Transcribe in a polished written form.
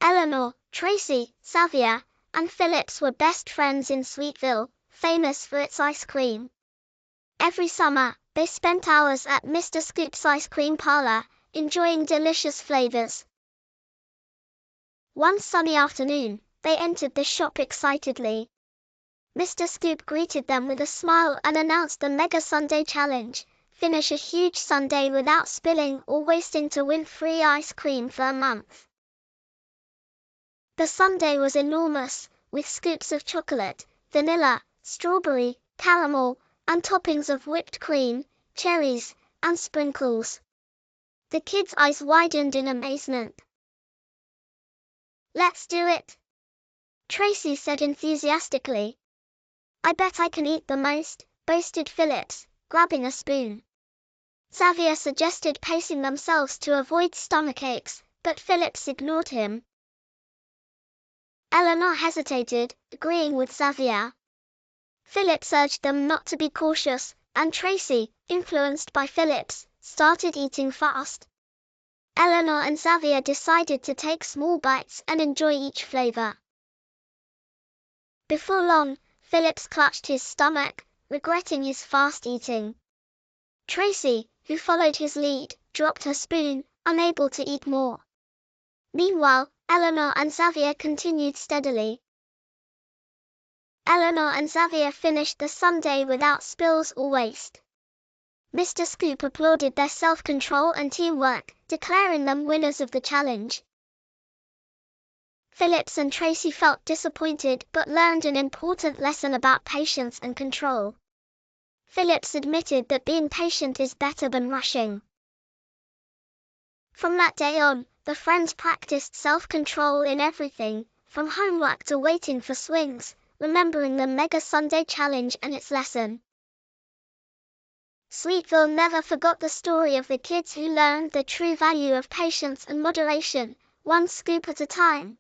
Eleanor, Tracy, Xavier, and Phillips were best friends in Sweetville, famous for its ice cream. Every summer, they spent hours at Mr. Scoop's Ice Cream Parlor, enjoying delicious flavors. One sunny afternoon, they entered the shop excitedly. Mr. Scoop greeted them with a smile and announced the Mega Sundae Challenge: finish a huge sundae without spilling or wasting to win free ice cream for a month. The sundae was enormous, with scoops of chocolate, vanilla, strawberry, caramel, and toppings of whipped cream, cherries, and sprinkles. The kids' eyes widened in amazement. "Let's do it," Tracy said enthusiastically. "I bet I can eat the most," boasted Phillips, grabbing a spoon. Xavier suggested pacing themselves to avoid stomachaches, but Phillips ignored him. Eleanor hesitated, agreeing with Xavier. Phillips urged them not to be cautious, and Tracy, influenced by Phillips, started eating fast. Eleanor and Xavier decided to take small bites and enjoy each flavor. Before long, Phillips clutched his stomach, regretting his fast eating. Tracy, who followed his lead, dropped her spoon, unable to eat more. Meanwhile, Eleanor and Xavier continued steadily. Eleanor and Xavier finished the sundae without spills or waste. Mr. Scoop applauded their self-control and teamwork, declaring them winners of the challenge. Phillips and Tracy felt disappointed but learned an important lesson about patience and control. Phillips admitted that being patient is better than rushing. From that day on, the friends practiced self-control in everything, from homework to waiting for swings, remembering the Mega Sundae Challenge and its lesson. Sweetville never forgot the story of the kids who learned the true value of patience and moderation, one scoop at a time.